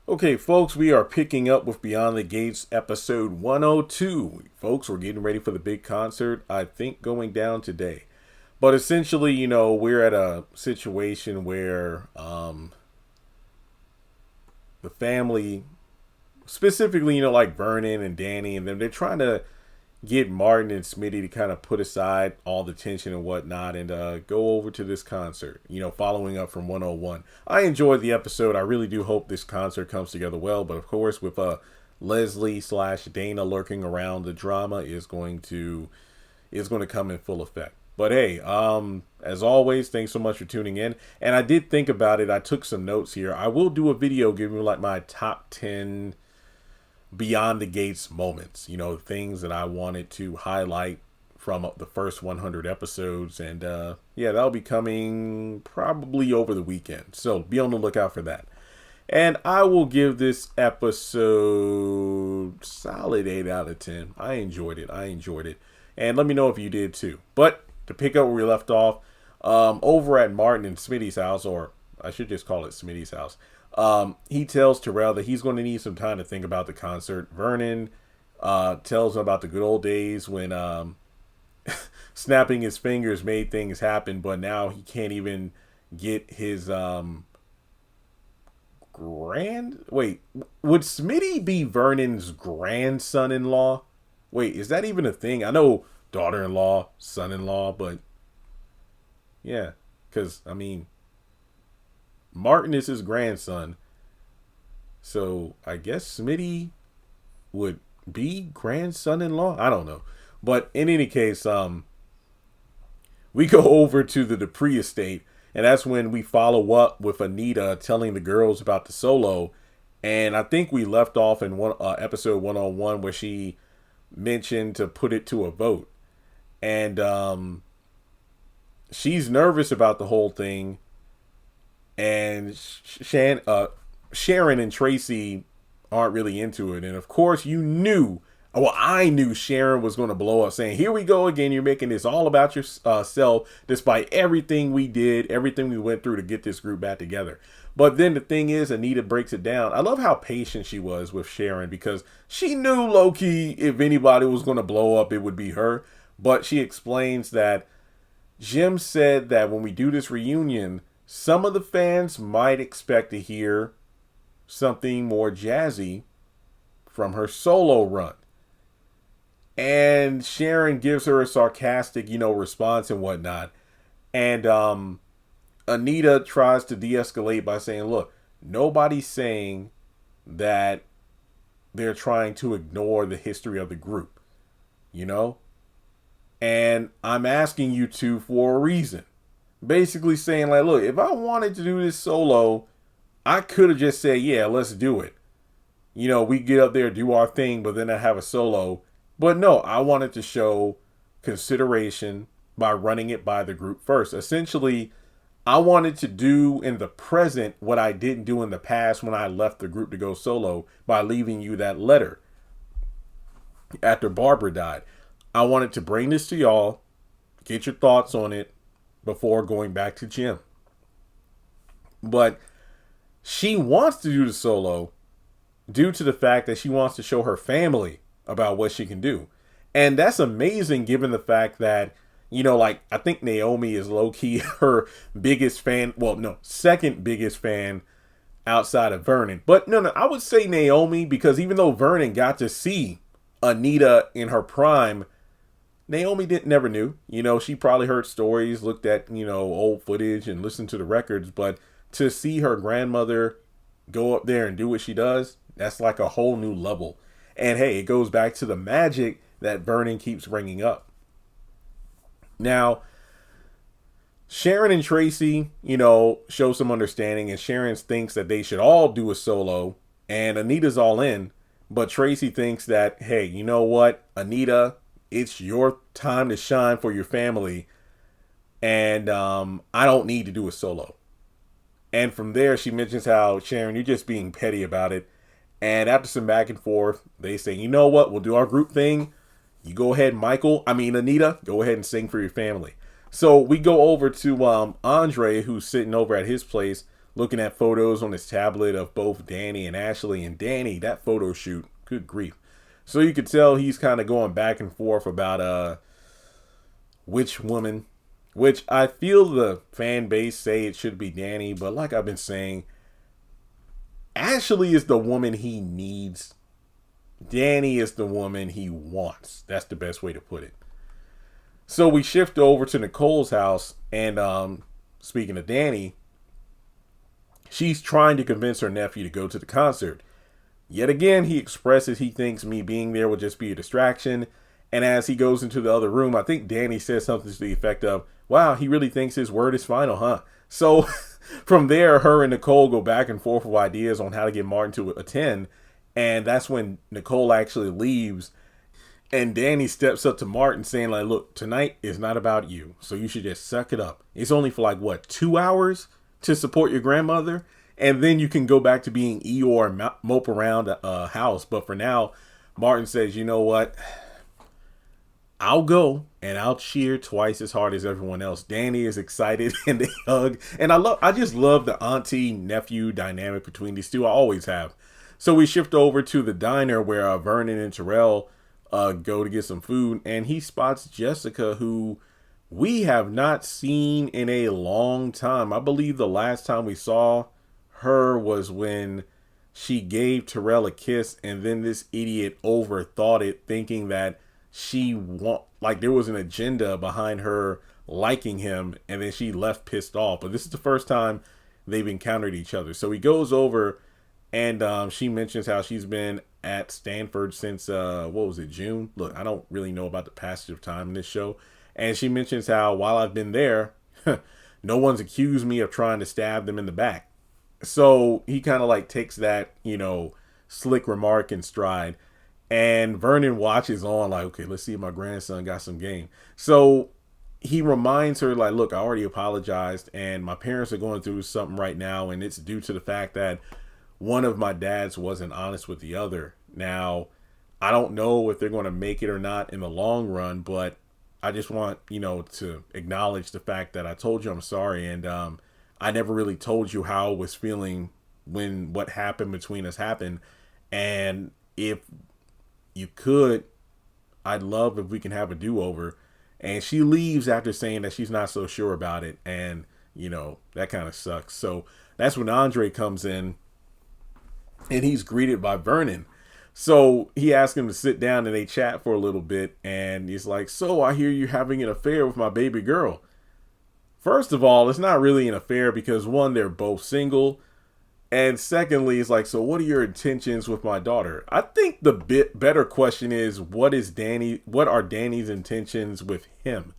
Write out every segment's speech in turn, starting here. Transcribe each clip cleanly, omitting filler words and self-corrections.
Okay, folks, we are picking up with Beyond the Gates episode 102. Folks, we're getting ready for the big concert, I think, going down today. But essentially, we're at a situation where the family, specifically, like Vernon and Danny and them, they're trying to get Martin and Smitty to kind of put aside all the tension and whatnot and go over to this concert, following up from 101. I enjoyed the episode. I really do hope this concert comes together well. But of course, with Leslie slash Dana lurking around, the drama is going to come in full effect. But hey, as always, thanks so much for tuning in. And I did think about it. I took some notes here. I will do a video giving like my top 10 Beyond the Gates moments, things that I wanted to highlight from the first 100 episodes. And yeah, that'll be coming probably over the weekend. So be on the lookout for that. And I will give this episode solid 8 out of 10. I enjoyed it. And let me know if you did too. But to pick up where we left off, over at Martin and Smitty's house, or I should just call it Smitty's house, he tells Terrell that he's going to need some time to think about the concert. Vernon tells him about the good old days when snapping his fingers made things happen, but now he can't even get his Wait, would Smitty be Vernon's grandson-in-law? Wait, is that even a thing? I know daughter-in-law, son-in-law, but yeah, because, Martin is his grandson. So I guess Smitty would be grandson-in-law. I don't know. But in any case, we go over to the Dupree estate, and that's when we follow up with Anita telling the girls about the solo. And I think we left off in episode 101 where she mentioned to put it to a vote. And she's nervous about the whole thing. And Sharon and Tracy aren't really into it. And of course, I knew Sharon was going to blow up saying, here we go again. You're making this all about yourself, despite everything we did, everything we went through to get this group back together. But then the thing is, Anita breaks it down. I love how patient she was with Sharon because she knew low-key if anybody was going to blow up, it would be her. But she explains that Jim said that when we do this reunion, some of the fans might expect to hear something more jazzy from her solo run. And Sharon gives her a sarcastic, response and whatnot. And Anita tries to de-escalate by saying, look, nobody's saying that they're trying to ignore the history of the group, And I'm asking you two for a reason. Basically saying like, look, if I wanted to do this solo, I could have just said, yeah, let's do it. We get up there, do our thing, but then I have a solo. But no, I wanted to show consideration by running it by the group first. Essentially, I wanted to do in the present what I didn't do in the past when I left the group to go solo by leaving you that letter after Barbara died. I wanted to bring this to y'all, get your thoughts on it before going back to Jim. But she wants to do the solo due to the fact that she wants to show her family about what she can do. And that's amazing given the fact that, I think Naomi is low-key her biggest fan. Well, no, second biggest fan outside of Vernon. But no, I would say Naomi because even though Vernon got to see Anita in her prime, Naomi never knew. She probably heard stories, looked at, old footage and listened to the records. But to see her grandmother go up there and do what she does, that's like a whole new level. And hey, it goes back to the magic that Vernon keeps bringing up. Now, Sharon and Tracy, show some understanding. And Sharon thinks that they should all do a solo. And Anita's all in. But Tracy thinks that, hey, you know what, Anita, it's your time to shine for your family. And I don't need to do a solo. And from there, she mentions how, Sharon, you're just being petty about it. And after some back and forth, they say, you know what, we'll do our group thing. You go ahead, Anita, go ahead and sing for your family. So we go over to Andre, who's sitting over at his place, looking at photos on his tablet of both Danny and Ashley. And Danny, that photo shoot, good grief. So you could tell he's kind of going back and forth about which woman, which I feel the fan base say it should be Danny. But like I've been saying, Ashley is the woman he needs. Danny is the woman he wants. That's the best way to put it. So we shift over to Nicole's house, and speaking of Danny, she's trying to convince her nephew to go to the concert. Yet again, he expresses he thinks me being there will just be a distraction. And as he goes into the other room, I think Danny says something to the effect of, wow, he really thinks his word is final, huh? So from there, her and Nicole go back and forth with ideas on how to get Martin to attend. And that's when Nicole actually leaves. And Danny steps up to Martin saying, like, look, tonight is not about you. So you should just suck it up. It's only for like, what, 2 hours to support your grandmother? And then you can go back to being Eeyore and mope around a house. But for now, Martin says, you know what? I'll go and I'll cheer twice as hard as everyone else. Danny is excited and they hug. And I just love the auntie nephew dynamic between these two. I always have. So we shift over to the diner where Vernon and Terrell go to get some food, and he spots Jessica, who we have not seen in a long time. I believe the last time we saw her was when she gave Terrell a kiss, and then this idiot overthought it, thinking that there was an agenda behind her liking him, and then she left pissed off. But this is the first time they've encountered each other. So he goes over, and she mentions how she's been at Stanford since, June? Look, I don't really know about the passage of time in this show. And she mentions how while I've been there, no one's accused me of trying to stab them in the back. So he kind of like takes that, slick remark in stride. And Vernon watches on like, okay, let's see if my grandson got some game. So he reminds her like, look, I already apologized and my parents are going through something right now. And it's due to the fact that one of my dads wasn't honest with the other. Now, I don't know if they're going to make it or not in the long run, but I just want, to acknowledge the fact that I told you I'm sorry. And I never really told you how I was feeling when what happened between us happened. And if you could, I'd love if we can have a do-over. And she leaves after saying that she's not so sure about it. And, that kind of sucks. So that's when Andre comes in and he's greeted by Vernon. So he asks him to sit down and they chat for a little bit. And he's like, so I hear you're having an affair with my baby girl. First of all, it's not really an affair because one, they're both single. And secondly, it's like, so what are your intentions with my daughter? I think the better question is, what are Danny's intentions with him?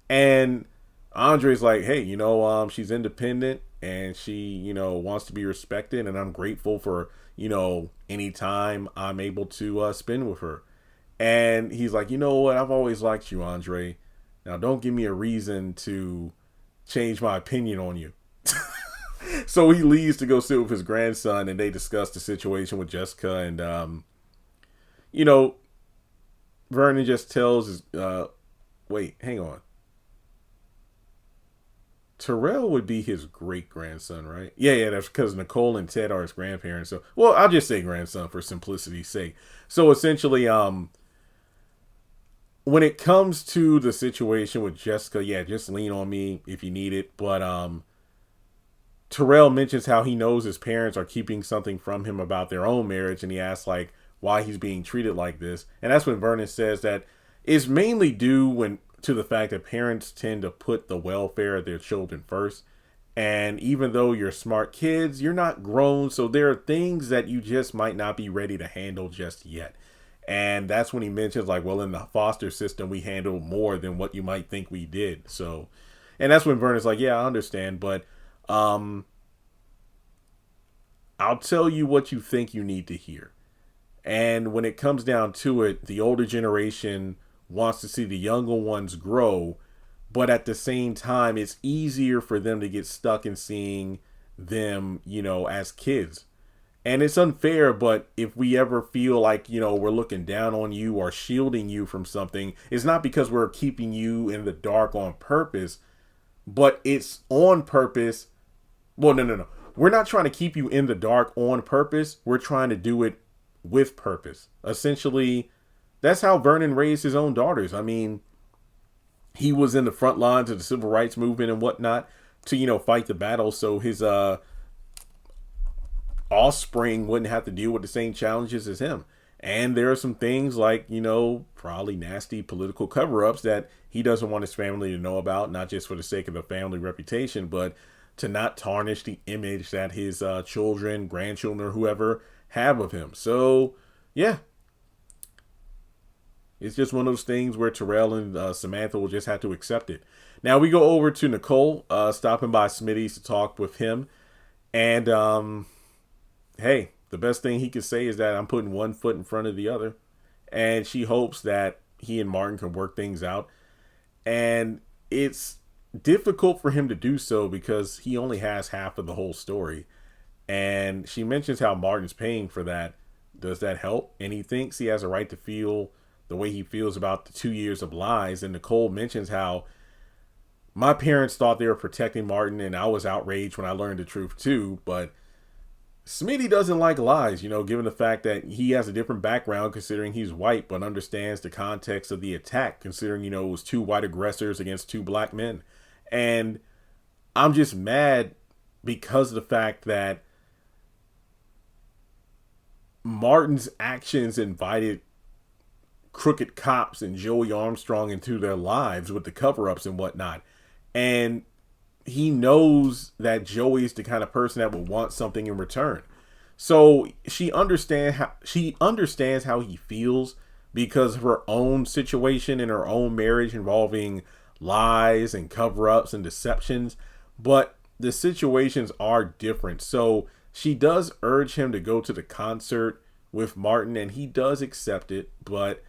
And Andre's like, hey, she's independent and she, wants to be respected. And I'm grateful for, any time I'm able to spend with her. And he's like, you know what? I've always liked you, Andre. Now, don't give me a reason to change my opinion on you. So he leaves to go sit with his grandson and they discuss the situation with Jessica. And, Vernon just tells his, wait, hang on. Terrell would be his great-grandson, right? Yeah, that's because Nicole and Ted are his grandparents. So, well, I'll just say grandson for simplicity's sake. So essentially, when it comes to the situation with Jessica, yeah, just lean on me if you need it. But Terrell mentions how he knows his parents are keeping something from him about their own marriage, and he asks like why he's being treated like this. And that's when Vernon says that it's mainly due to the fact that parents tend to put the welfare of their children first. And even though you're smart kids, you're not grown. So there are things that you just might not be ready to handle just yet. And that's when he mentions like, well, in the foster system, we handle more than what you might think we did. So, and that's when Vernon's like, yeah, I understand. But I'll tell you what you think you need to hear. And when it comes down to it, the older generation wants to see the younger ones grow, but at the same time, it's easier for them to get stuck in seeing them, as kids. And it's unfair, but if we ever feel like, we're looking down on you or shielding you from something, it's not because we're keeping you in the dark on purpose, but it's on purpose. Well, no. we're not trying to keep you in the dark on purpose. We're trying to do it with purpose. Essentially, that's how Vernon raised his own daughters. I mean, he was in the front lines of the civil rights movement and whatnot to, fight the battle. So his offspring wouldn't have to deal with the same challenges as him. And there are some things like, probably nasty political cover-ups that he doesn't want his family to know about, not just for the sake of the family reputation, but to not tarnish the image that his children, grandchildren, or whoever have of him. So, yeah. It's just one of those things where Terrell and Samantha will just have to accept it. Now we go over to Nicole, stopping by Smitty's to talk with him. And, hey, the best thing he could say is that I'm putting one foot in front of the other. And she hopes that he and Martin can work things out. And it's difficult for him to do so because he only has half of the whole story. And she mentions how Martin's paying for that. Does that help? And he thinks he has a right to feel the way he feels about the 2 years of lies. And Nicole mentions how my parents thought they were protecting Martin, and I was outraged when I learned the truth too. But Smitty doesn't like lies, given the fact that he has a different background considering he's white, but understands the context of the attack considering, it was 2 white aggressors against 2 black men. And I'm just mad because of the fact that Martin's actions invited crooked cops and Joey Armstrong into their lives with the cover-ups and whatnot. And he knows that Joey's the kind of person that will want something in return. So she understands how he feels because of her own situation in her own marriage involving lies and cover-ups and deceptions. But the situations are different. So she does urge him to go to the concert with Martin, and he does accept it, but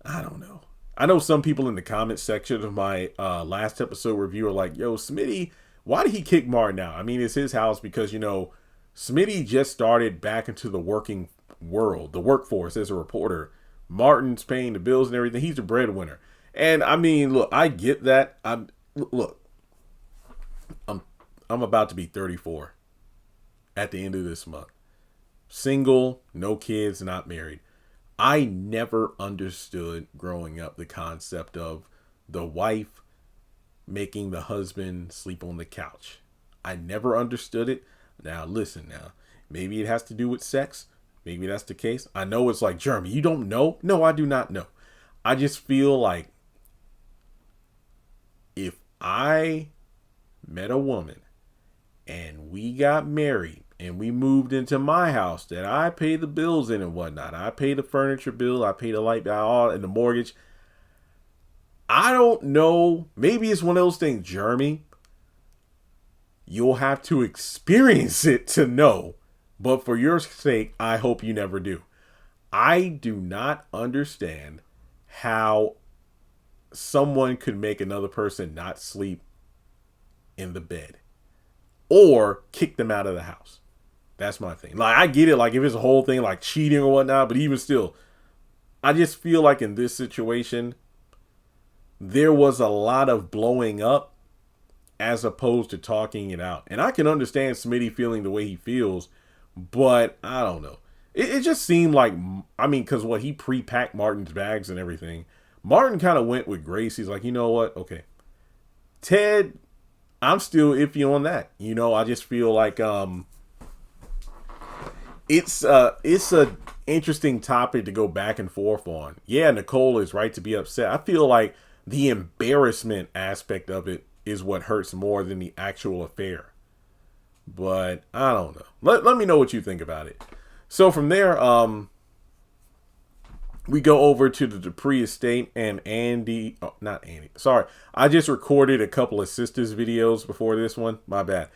I don't know. I know some people in the comments section of my last episode review are like, yo, Smitty, why did he kick Martin out? I mean, it's his house because, Smitty just started back into the working world, the workforce as a reporter. Martin's paying the bills and everything. He's the breadwinner. And I mean, look, I get that. I'm about to be 34 at the end of this month. Single, no kids, not married. I never understood growing up the concept of the wife making the husband sleep on the couch. I never understood it. Now, listen now. Maybe it has to do with sex. Maybe that's the case. I know it's like, Jeremy, you don't know? No, I do not know. I just feel like if I met a woman and we got married and we moved into my house that I pay the bills in and whatnot, I pay the furniture bill, I pay the light bill, all and the mortgage. I don't know. Maybe it's one of those things, Jeremy. You'll have to experience it to know. But for your sake, I hope you never do. I do not understand how someone could make another person not sleep in the bed or kick them out of the house. That's my thing. Like, I get it. Like, if it's a whole thing like cheating or whatnot, but even still, I just feel like in this situation, there was a lot of blowing up as opposed to talking it out. And I can understand Smitty feeling the way he feels, but I don't know. It just seemed like, I mean, because what, he pre-packed Martin's bags and everything. Martin kind of went with grace. He's like, you know what? Okay. Ted, I'm still iffy on that. I just feel like it's a interesting topic to go back and forth on. Yeah, Nicole is right to be upset. I feel like the embarrassment aspect of it is what hurts more than the actual affair. But I don't know. Let me know what you think about it. So from there, we go over to the Dupree estate and Andy. Oh, not Andy. Sorry. I just recorded a couple of sisters videos before this one. My bad.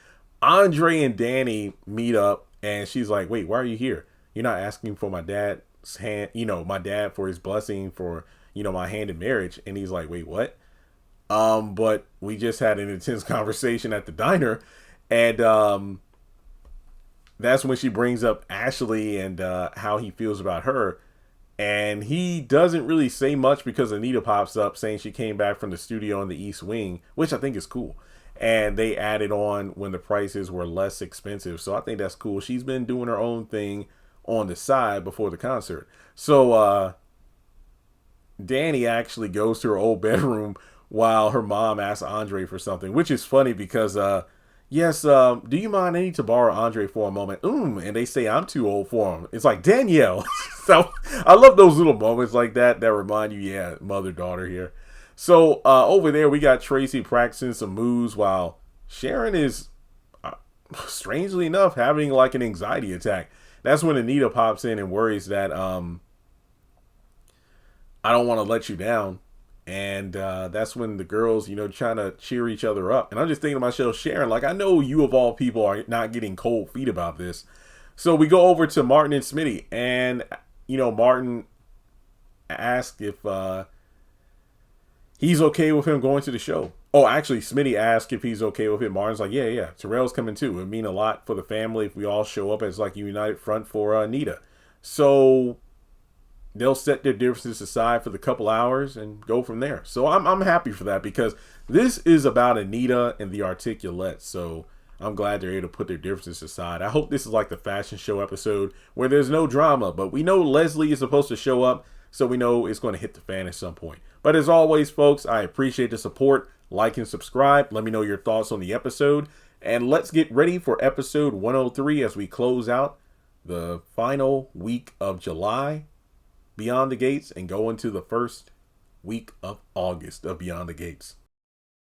Andre and Danny meet up and she's like, wait, why are you here? You're not asking for my dad's hand, my dad for his blessing for, my hand in marriage. And he's like, wait, what? But we just had an intense conversation at the diner and, that's when she brings up Ashley and, how he feels about her. And he doesn't really say much because Anita pops up saying she came back from the studio in the East Wing, which I think is cool. And they added on when the prices were less expensive. So I think that's cool. She's been doing her own thing on the side before the concert. So Danny actually goes to her old bedroom while her mom asks Andre for something, which is funny because yes, do you mind? I need to borrow Andre for a moment. And they say I'm too old for him. It's like, Danielle. So I love those little moments like that remind you, yeah, mother-daughter here. So over there, we got Tracy practicing some moves while Sharon is, strangely enough, having like an anxiety attack. That's when Anita pops in and worries that I don't want to let you down. And that's when the girls, trying to cheer each other up. And I'm just thinking to myself, Sharon, like, I know you of all people are not getting cold feet about this. So we go over to Martin and Smitty. And, Martin asked if he's okay with him going to the show. Oh, actually, Smitty asked if he's okay with it. Martin's like, yeah. Terrell's coming too. It'd mean a lot for the family if we all show up as like a united front for Anita. So they'll set their differences aside for the couple hours and go from there. So I'm happy for that because this is about Anita and the Articulates. So I'm glad they're able to put their differences aside. I hope this is like the fashion show episode where there's no drama, but we know Leslie is supposed to show up, so we know it's going to hit the fan at some point. But as always, folks, I appreciate the support. Like and subscribe. Let me know your thoughts on the episode. And let's get ready for episode 103 as we close out the final week of July Beyond the Gates and go into the first week of August of Beyond the Gates.